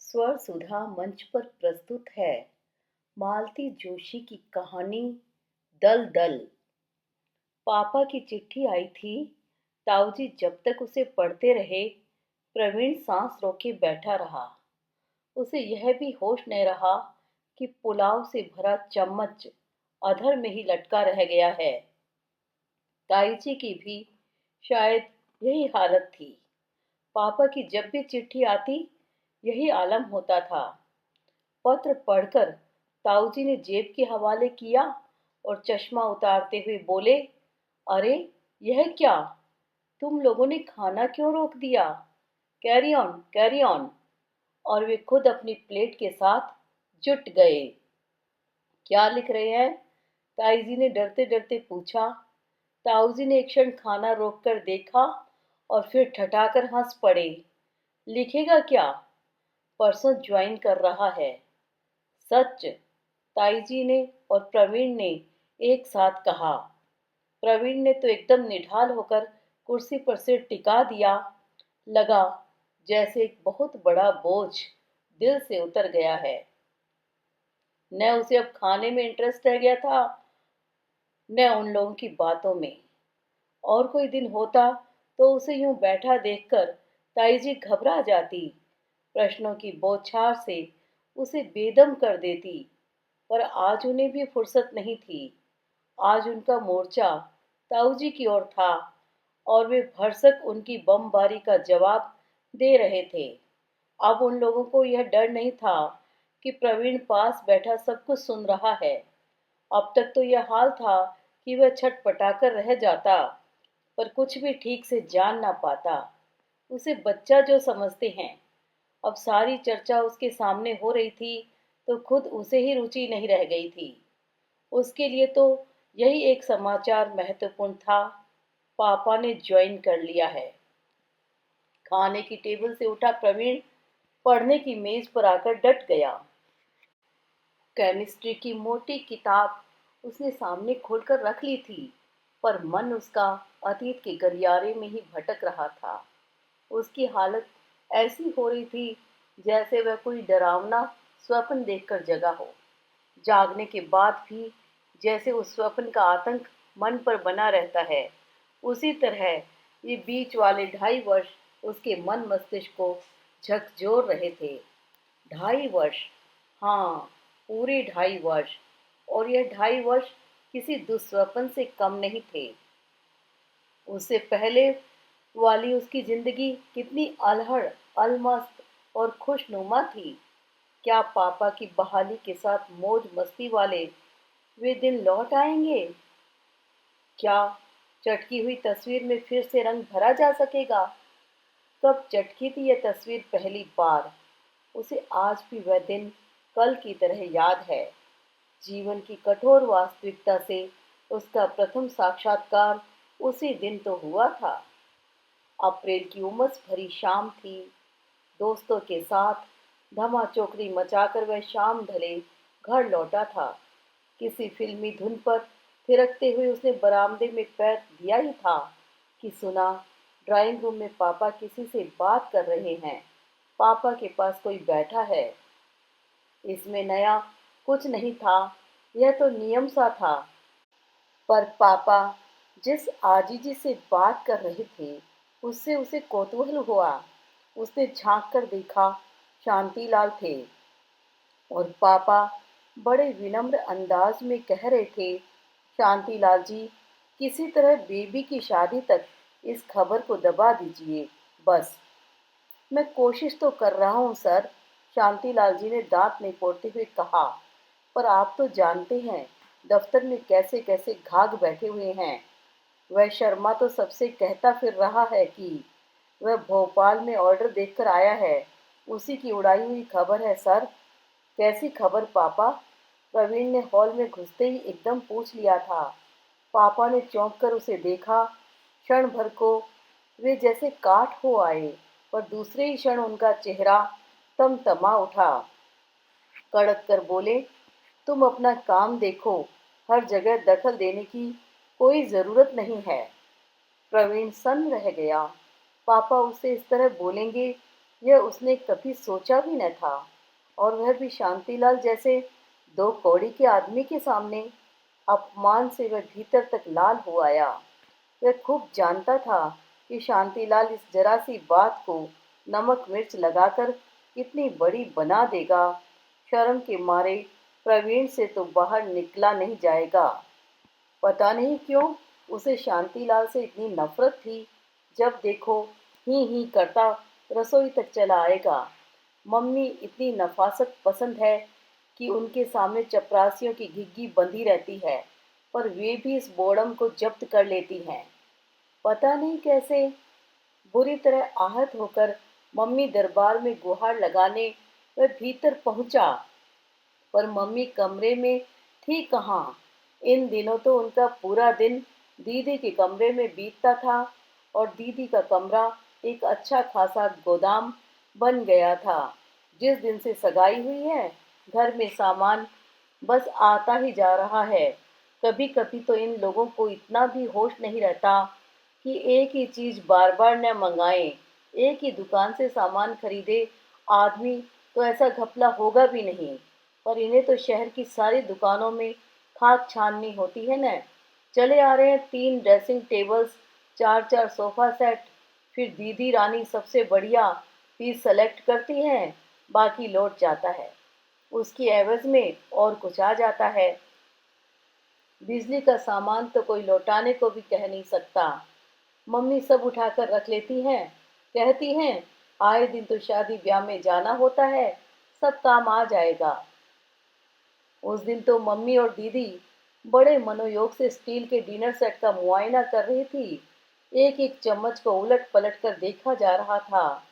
स्वर सुधा मंच पर प्रस्तुत है मालती जोशी की कहानी दल दल। पापा की चिट्ठी आई थी। ताऊजी जब तक उसे पढ़ते रहे, प्रवीण सांस रोके बैठा रहा। उसे यह भी होश नहीं रहा कि पुलाव से भरा चम्मच अधर में ही लटका रह गया है। ताईजी की भी शायद यही हालत थी। पापा की जब भी चिट्ठी आती, यही आलम होता था। पत्र पढ़कर ताऊजी ने जेब के हवाले किया और चश्मा उतारते हुए बोले, अरे यह क्या? तुम लोगों ने खाना क्यों रोक दिया? Carry on carry on. और वे खुद अपनी प्लेट के साथ जुट गए। क्या लिख रहे हैं? ताईजी ने डरते डरते पूछा। ताऊजी ने एक क्षण खाना रोक कर देखा और फिर ठठाकर हंस पड़े। लिखेगा क्या? परसों ज्वाइन कर रहा है। सच? ताईजी ने और प्रवीण ने एक साथ कहा। प्रवीण ने तो एकदम निढाल होकर कुर्सी पर सिर टिका दिया। लगा जैसे एक बहुत बड़ा बोझ दिल से उतर गया है। न उसे अब खाने में इंटरेस्ट रह गया था, न उन लोगों की बातों में। और कोई दिन होता तो उसे यूं बैठा देखकर ताईजी घबरा जाती, प्रश्नों की बौछार से उसे बेदम कर देती। पर आज उन्हें भी फुर्सत नहीं थी। आज उनका मोर्चा ताऊजी की ओर था और वे भरसक उनकी बमबारी का जवाब दे रहे थे। अब उन लोगों को यह डर नहीं था कि प्रवीण पास बैठा सब कुछ सुन रहा है। अब तक तो यह हाल था कि वह छटपटाकर रह जाता, पर कुछ भी ठीक से जान ना पाता। उसे बच्चा जो समझते हैं। अब सारी चर्चा उसके सामने हो रही थी तो खुद उसे ही रुचि नहीं रह गई थी। उसके लिए तो यही एक समाचार महत्वपूर्ण था, पापा ने ज्वाइन कर लिया है। खाने की टेबल से उठा प्रवीण पढ़ने की मेज पर आकर डट गया। केमिस्ट्री की मोटी किताब उसने सामने खोलकर रख ली थी, पर मन उसका अतीत के गलियारे में ही भटक रहा था। उसकी हालत ऐसी हो रही थी जैसे वह कोई डरावना स्वप्न देखकर जगा हो। जागने के बाद भी जैसे उस स्वप्न का आतंक मन पर बना रहता है, उसी तरह ये बीच वाले 2.5 वर्ष उसके मन मस्तिष्क को झकझोर रहे थे। 2.5 वर्ष, हाँ, पूरे 2.5 वर्ष। और यह 2.5 वर्ष किसी दुस्वप्न से कम नहीं थे। उससे पहले वाली उसकी जिंदगी कितनी अलहड़, अलमस्त और खुशनुमा थी। क्या पापा की बहाली के साथ मौज मस्ती वाले वे दिन लौट आएंगे? क्या चटकी हुई तस्वीर में फिर से रंग भरा जा सकेगा? कब चटकी थी यह तस्वीर पहली बार? उसे आज भी वह दिन कल की तरह याद है। जीवन की कठोर वास्तविकता से उसका प्रथम साक्षात्कार उसी दिन तो हुआ था। अप्रैल की उमस भरी शाम थी। दोस्तों के साथ धमाचौकड़ी मचाकर वह शाम ढले घर लौटा था। किसी फिल्मी धुन पर थिरकते हुए उसने बरामदे में पैर दिया ही था कि सुना, ड्राइंग रूम में पापा किसी से बात कर रहे हैं। पापा के पास कोई बैठा है। इसमें नया कुछ नहीं था, यह तो नियम सा था। पर पापा जिस आजीजी से बात कर रहे थे, उससे उसे कौतूहल हुआ। उसने झांक कर देखा, शांतिलाल थे और पापा बड़े विनम्र अंदाज में कह रहे थे, शांतिलाल जी, किसी तरह बेबी की शादी तक इस खबर को दबा दीजिए बस। मैं कोशिश तो कर रहा हूँ सर, शांतिलाल जी ने दांत निपोड़ते हुए कहा। पर आप तो जानते हैं दफ्तर में कैसे कैसे घाघ बैठे हुए हैं। वह शर्मा तो सबसे कहता फिर रहा है कि वह भोपाल में ऑर्डर देखकर आया है, उसी की उड़ाई हुई खबर है सर। कैसी खबर पापा? प्रवीण ने हॉल में घुसते ही एकदम पूछ लिया था। पापा ने चौंक कर उसे देखा। क्षण भर को वे जैसे काठ हो आए, पर दूसरे ही क्षण उनका चेहरा तमतमा उठा। कड़क कर बोले, तुम अपना काम देखो, हर जगह दखल देने की कोई जरूरत नहीं है। प्रवीण सन्न रह गया। पापा उससे इस तरह बोलेंगे यह उसने कभी सोचा भी न था। और वह भी शांतिलाल जैसे दो कौड़ी के आदमी के सामने। अपमान से वह भीतर तक लाल हो आया। वह खूब जानता था कि शांतिलाल इस जरा सी बात को नमक मिर्च लगाकर कितनी बड़ी बना देगा। शर्म के मारे प्रवीण से तो बाहर निकला नहीं जाएगा। पता नहीं क्यों उसे शांतिलाल से इतनी नफरत थी। जब देखो ही करता रसोई तक चला आएगा। मम्मी इतनी नफासत पसंद है कि उनके सामने चपरासियों की घिघी बंधी रहती है, पर वे भी इस बोड़म को जब्त कर लेती हैं। पता नहीं कैसे बुरी तरह आहत होकर मम्मी दरबार में गुहार लगाने वह भीतर पहुंचा, पर मम्मी कमरे में थी कहाँ। इन दिनों तो उनका पूरा दिन दीदी के कमरे में बीतता था, और दीदी का कमरा एक अच्छा खासा गोदाम बन गया था। जिस दिन से सगाई हुई है, घर में सामान बस आता ही जा रहा है। कभी कभी तो इन लोगों को इतना भी होश नहीं रहता कि एक ही चीज बार बार न मंगाएं। एक ही दुकान से सामान खरीदे आदमी तो ऐसा घपला होगा भी नहीं। पर इन्हें तो शहर की सारी दुकानों में खाक छाननी होती है न। चले आ रहे हैं 3 ड्रेसिंग टेबल्स, 4 4 सोफा सेट। फिर दीदी रानी सबसे बढ़िया पीस सेलेक्ट करती हैं, बाकी लौट जाता है। उसकी एवज में और कुछ आ जाता है। बिजली का सामान तो कोई लौटाने को भी कह नहीं सकता। मम्मी सब उठाकर रख लेती हैं। कहती हैं आए दिन तो शादी ब्याह में जाना होता है, सब काम आ जाएगा। उस दिन तो मम्मी और दीदी बड़े मनोयोग से स्टील के डिनर सेट का मुआयना कर रही थी। एक एक चम्मच को उलट पलट कर देखा जा रहा था।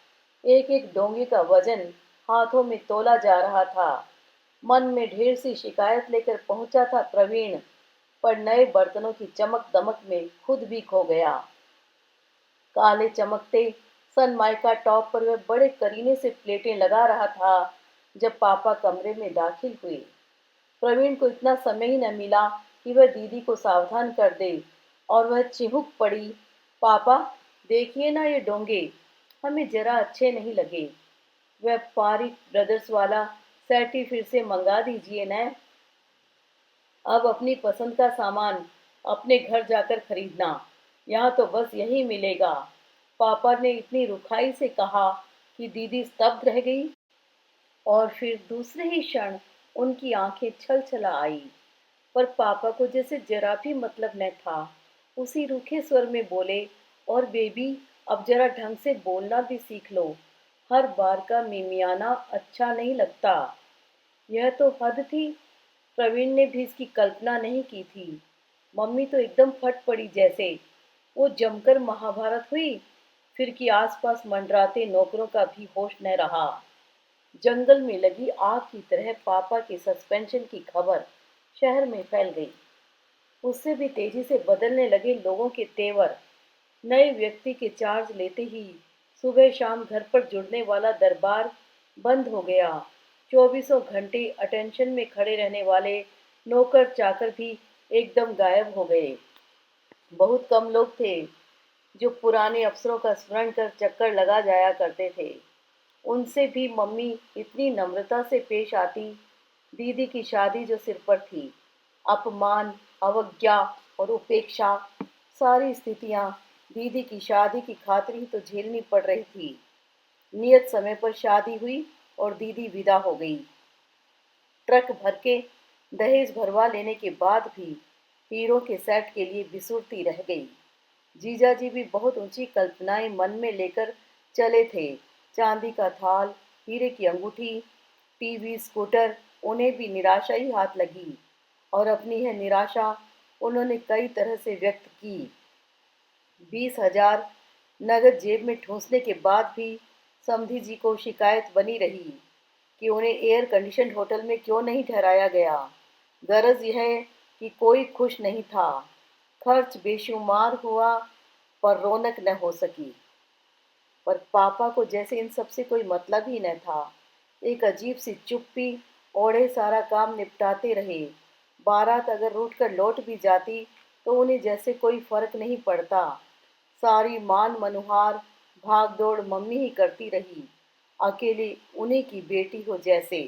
एक एक डोंगे का वजन हाथों में तोला जा रहा था। मन में ढेर सी शिकायत लेकर पहुंचा था प्रवीण, पर नए बर्तनों की चमक दमक में खुद भी खो गया। काले चमकते सनमाइका टॉप पर वह बड़े करीने से प्लेटें लगा रहा था जब पापा कमरे में दाखिल हुए। प्रवीण को इतना समय ही न मिला कि वह दीदी को सावधान कर दे, और वह चिहुक पड़ी, पापा देखिए ना ये डोंगे, हमें जरा अच्छे नहीं लगे। वह पारिक ब्रदर्स वाला सेट ही फिर से मंगा दीजिए न। अब अपनी पसंद का सामान अपने घर जाकर खरीदना, यहाँ तो बस यही मिलेगा। पापा ने इतनी रुखाई से कहा कि दीदी स्तब्ध रह गई, और फिर दूसरे ही क्षण उनकी आंखें छल छला आई। पर पापा को जैसे जरा भी मतलब न था। उसी रूखे स्वर में बोले, और बेबी अब जरा ढंग से बोलना भी सीख लो। हर बार का मिमियाना अच्छा नहीं लगता। यह तो हद थी। प्रवीण ने भी इसकी कल्पना नहीं की थी। मम्मी तो एकदम फट पड़ी जैसे वो जमकर महाभारत हुई। फिर कि आसपास मंडराते नौकरों का भी होश न रहा। जंगल में लगी आग की तरह पापा के सस्पेंशन की खबर शहर में फैल गई। उससे भी तेजी से बदलने लगे लोगों के तेवर। नए व्यक्ति के चार्ज लेते ही सुबह शाम घर पर जुड़ने वाला दरबार बंद हो गया। चौबीसों घंटे अटेंशन में खड़े रहने वाले नौकर चाकर भी एकदम गायब हो गए। बहुत कम लोग थे जो पुराने अफसरों का स्मरण कर चक्कर लगा जाया करते थे। उनसे भी मम्मी इतनी नम्रता से पेश आती। दीदी की शादी जो सिर पर थी, अपमान, अवज्ञा और उपेक्षा, सारी स्थितियां दीदी की शादी की खातिर ही तो झेलनी पड़ रही थी। नियत समय पर शादी हुई और दीदी विदा हो गई। ट्रक भर के दहेज भरवा लेने के बाद भी हीरो के सेट के लिए बिसुरती रह गई। जीजाजी भी बहुत ऊंची कल्पनाएं मन में लेकर चले थे। चांदी का थाल, हीरे की अंगूठी, टीवी, स्कूटर, उन्हें भी निराशा ही हाथ लगी। और अपनी यह निराशा उन्होंने कई तरह से व्यक्त की। 20,000 नगद जेब में ठूंसने के बाद भी समधी जी को शिकायत बनी रही कि उन्हें एयर कंडीशन होटल में क्यों नहीं ठहराया गया। गरज यह है कि कोई खुश नहीं था। खर्च बेशुमार हुआ, पर रौनक न हो सकी। पर पापा को जैसे इन सब से कोई मतलब ही न था। एक अजीब सी चुप्पी ओढ़े सारा काम निपटाते रहे। बारात अगर रूठ कर लौट भी जाती तो उन्हें जैसे कोई फर्क नहीं पड़ता। सारी मान मनुहार भाग दौड़ मम्मी ही करती रही। अकेली उन्हीं की बेटी हो जैसे।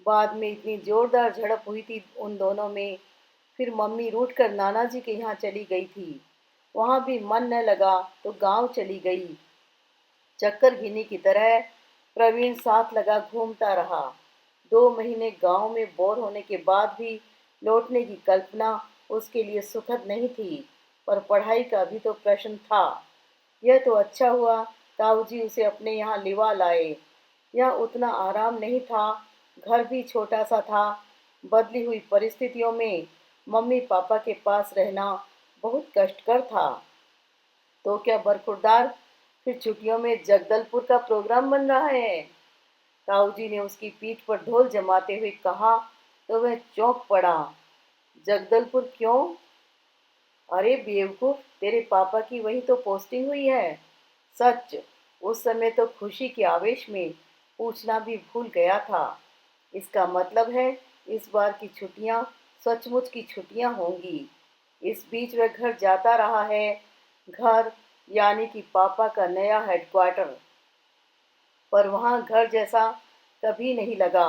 बाद में इतनी जोरदार झड़प हुई थी उन दोनों में। फिर मम्मी रूठ कर नाना जी के यहाँ चली गई थी। वहाँ भी मन न लगा तो गांव चली गई। चक्कर घिनी की तरह प्रवीण साथ लगा घूमता रहा। 2 महीने गांव में बोर होने के बाद भी लौटने की कल्पना उसके लिए सुखद नहीं थी। पर पढ़ाई का भी तो प्रश्न था। यह तो अच्छा हुआ ताऊजी उसे अपने यहाँ लिवा लाए। यह उतना आराम नहीं था। घर भी छोटा सा था। बदली हुई परिस्थितियों में मम्मी पापा के पास रहना बहुत कष्टकर था। तो क्या बरखुरदार फिर छुट्टियों में जगदलपुर का प्रोग्राम बन रहा है? ताऊजी ने उसकी पीठ पर ढोल जमाते हुए कहा तो वह चौंक पड़ा। जगदलपुर क्यों? अरे बेवकूफ, तेरे पापा की वही तो पोस्टिंग हुई है। सच। उस समय तो खुशी के आवेश में पूछना भी भूल गया था। इसका मतलब है इस बार की छुट्टियां सचमुच की छुट्टियां होंगी। इस बीच वह घर जाता रहा है। घर यानी कि पापा का नया हेडक्वार्टर। पर वहां घर जैसा कभी नहीं लगा।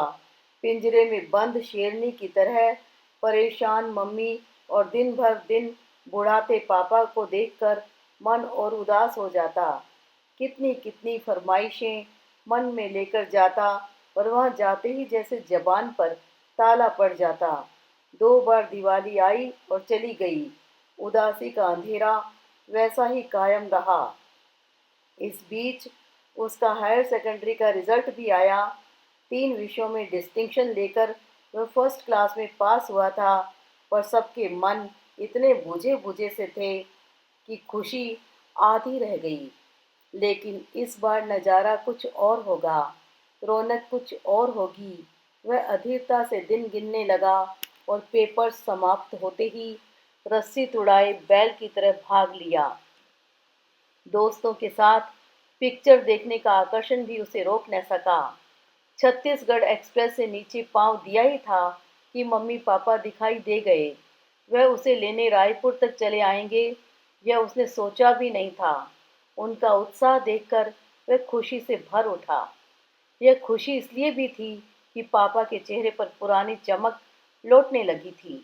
पिंजरे में बंद शेरनी की तरह परेशान मम्मी और दिन भर दिन बुढ़ाते पापा को देखकर मन और उदास हो जाता। कितनी कितनी फरमाइशें मन में लेकर जाता, पर वहां जाते ही जैसे जबान पर ताला पड़ जाता। 2 बार दिवाली आई और चली गई। उदासी का अंधेरा वैसा ही कायम रहा। इस बीच उसका हायर सेकेंडरी का रिजल्ट भी आया। 3 विषयों में डिस्टिंक्शन लेकर वह फर्स्ट क्लास में पास हुआ था। पर सबके मन इतने बुझे बुझे से थे कि खुशी आधी रह गई। लेकिन इस बार नज़ारा कुछ और होगा। रौनक कुछ और होगी। वह अधीरता से दिन गिनने लगा और पेपर समाप्त होते ही रस्सी तुड़ाए बैल की तरह भाग लिया। दोस्तों के साथ पिक्चर देखने का आकर्षण भी उसे रोक न सका। छत्तीसगढ़ एक्सप्रेस से नीचे पांव दिया ही था कि मम्मी पापा दिखाई दे गए। वह उसे लेने रायपुर तक चले आएंगे, यह उसने सोचा भी नहीं था। उनका उत्साह देखकर वह खुशी से भर उठा। यह खुशी इसलिए भी थी कि पापा के चेहरे पर पुरानी चमक लौटने लगी थी।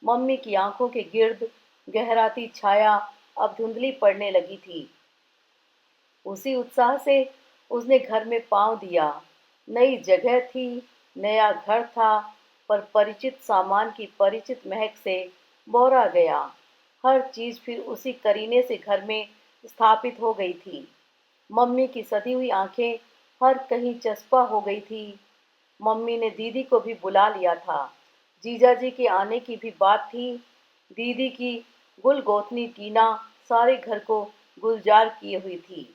मम्मी की आंखों के गिर्द गहराती छाया अब धुंधली पड़ने लगी थी। उसी उत्साह से उसने घर में पांव दिया। नई जगह थी, नया घर था, पर परिचित सामान की परिचित महक से बौरा गया। हर चीज फिर उसी करीने से घर में स्थापित हो गई थी। मम्मी की सधी हुई आंखें हर कहीं चस्पा हो गई थी। मम्मी ने दीदी को भी बुला लिया था। जीजाजी के आने की भी बात थी। दीदी की गुलगोथनी टीना सारे घर को गुलजार किए हुई थी।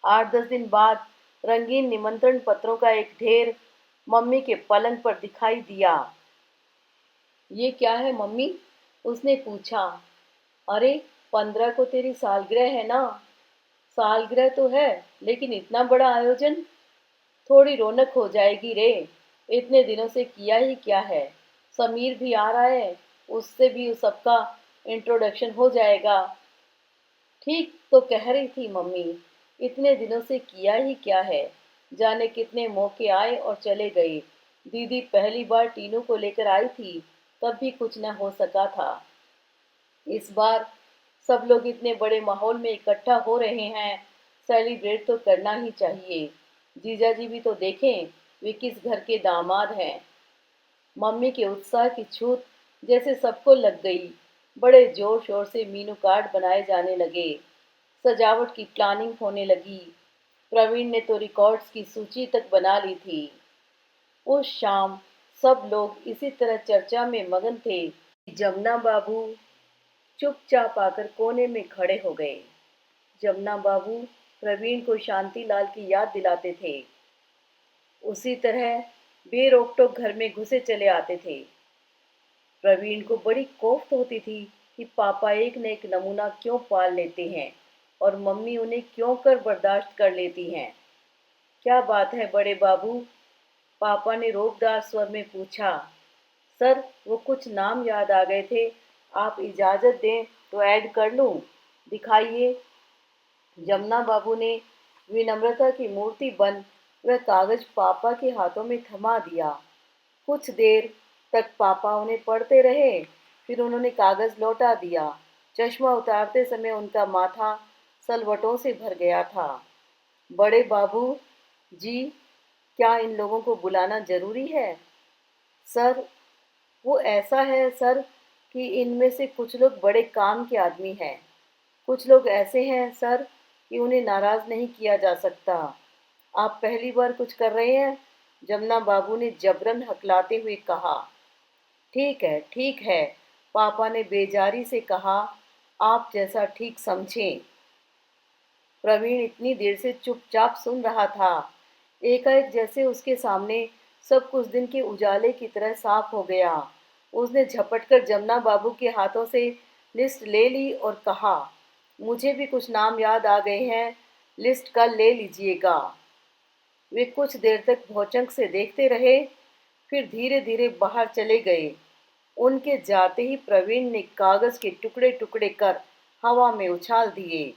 8-10 दिन बाद रंगीन निमंत्रण पत्रों का एक ढेर मम्मी के पलंग पर दिखाई दिया। ये क्या है मम्मी? उसने पूछा। अरे, 15 को तेरी सालगिरह है ना? सालगिरह तो है, लेकिन इतना बड़ा आयोजन? थोड़ी रौनक हो जाएगी रे। इतने दिनों से किया ही क्या है। समीर भी आ रहा है, उससे भी उस सबका इंट्रोडक्शन हो जाएगा। ठीक तो कह रही थी मम्मी। इतने दिनों से किया ही क्या है। जाने कितने मौके आए और चले गए। दीदी पहली बार टीनू को लेकर आई थी, तब भी कुछ न हो सका था। इस बार सब लोग इतने बड़े माहौल में इकट्ठा हो रहे हैं, सेलिब्रेट तो करना ही चाहिए। जीजाजी भी तो देखें, वे किस घर के दामाद हैं। मम्मी के उत्साह की छूत जैसे सबको लग गई। बड़े जोर शोर से मीनू कार्ड बनाए जाने लगे। सजावट की प्लानिंग होने लगी। प्रवीण ने तो रिकॉर्ड्स की सूची तक बना ली थी। उस शाम सब लोग इसी तरह चर्चा में मगन थे। जमुना बाबू चुपचाप आकर कोने में खड़े हो गए। जमुना बाबू प्रवीण को शांतिलाल की याद दिलाते थे। उसी तरह बेरोक टोक घर में घुसे चले आते थे। प्रवीण को बड़ी कोफ्त होती थी कि पापा एक न एक नमूना क्यों पाल लेते हैं और मम्मी उन्हें क्यों कर बर्दाश्त कर लेती हैं। क्या बात है बड़े बाबू? पापा ने रोबदार स्वर में पूछा। सर, वो कुछ नाम याद आ गए थे, आप इजाज़त दें तो ऐड कर लूं? दिखाइए। जमुना बाबू ने विनम्रता की मूर्ति बन वह कागज पापा के हाथों में थमा दिया। कुछ देर तक पापा उन्हें पढ़ते रहे, फिर उन्होंने कागज लौटा दिया। चश्मा उतारते समय उनका माथा सलवटों से भर गया था। बड़े बाबू जी, क्या इन लोगों को बुलाना जरूरी है? सर, वो ऐसा है सर कि इनमें से कुछ लोग बड़े काम के आदमी हैं। कुछ लोग ऐसे हैं सर कि उन्हें नाराज नहीं किया जा सकता। आप पहली बार कुछ कर रहे हैं? जमुना बाबू ने जबरन हकलाते हुए कहा। ठीक है, पापा ने बेजारी से कहा, आप जैसा ठीक समझें। प्रवीण इतनी देर से चुपचाप सुन रहा था। एकाएक जैसे उसके सामने सब कुछ दिन के उजाले की तरह साफ हो गया। उसने झपटकर जमुना बाबू के हाथों से लिस्ट ले ली और कहा, मुझे भी कुछ नाम याद आ गए हैं, लिस्ट कल ले लीजिएगा। वे कुछ देर तक भौचंक से देखते रहे, फिर धीरे धीरे बाहर चले गए। उनके जाते ही प्रवीण ने कागज के टुकड़े टुकड़े कर हवा में उछाल दिए।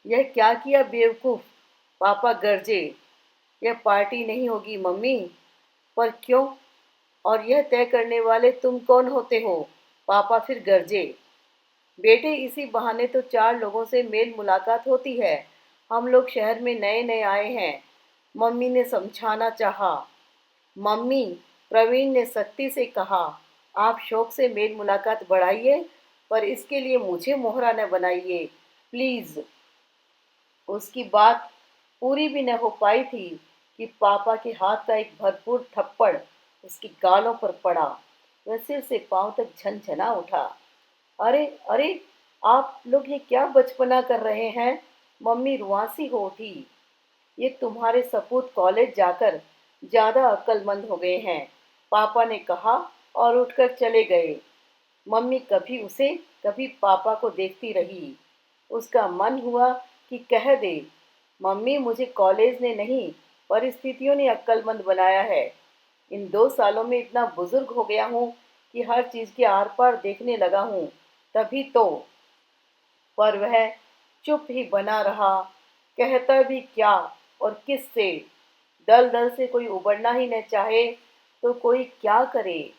यह क्या किया बेवकूफ? पापा गरजे। यह पार्टी नहीं होगी मम्मी। पर क्यों? और यह तय करने वाले तुम कौन होते हो? पापा फिर गरजे। बेटे, इसी बहाने तो 4 लोगों से मेल मुलाकात होती है। हम लोग शहर में नए नए आए हैं, मम्मी ने समझाना चाहा। मम्मी, प्रवीण ने सख्ती से कहा, आप शौक से मेल मुलाकात बढ़ाइए, पर इसके लिए मुझे मोहरा न बनाइए, प्लीज। उसकी बात पूरी भी न हो पाई थी कि पापा के हाथ का एक भरपूर थप्पड़ उसकी गालों पर पड़ा। वह सिर से पांव तक झनझना उठा। अरे अरे, आप लोग ये क्या बचपना कर रहे हैं? मम्मी रुआंसी हो उठी। ये तुम्हारे सपूत कॉलेज जाकर ज्यादा अक्लमंद हो गए हैं, पापा ने कहा और उठकर चले गए। मम्मी कभी उसे कभी पापा को देखती रही। उसका मन हुआ कि कह दे, मम्मी, मुझे कॉलेज ने नहीं, परिस्थितियों ने अक्लमंद बनाया है। इन 2 सालों में इतना बुजुर्ग हो गया हूँ कि हर चीज के आर पार देखने लगा हूँ, तभी तो। पर वह चुप ही बना रहा। कहता भी क्या और किससे? दल दल से कोई उबरना ही न चाहे तो कोई क्या करे?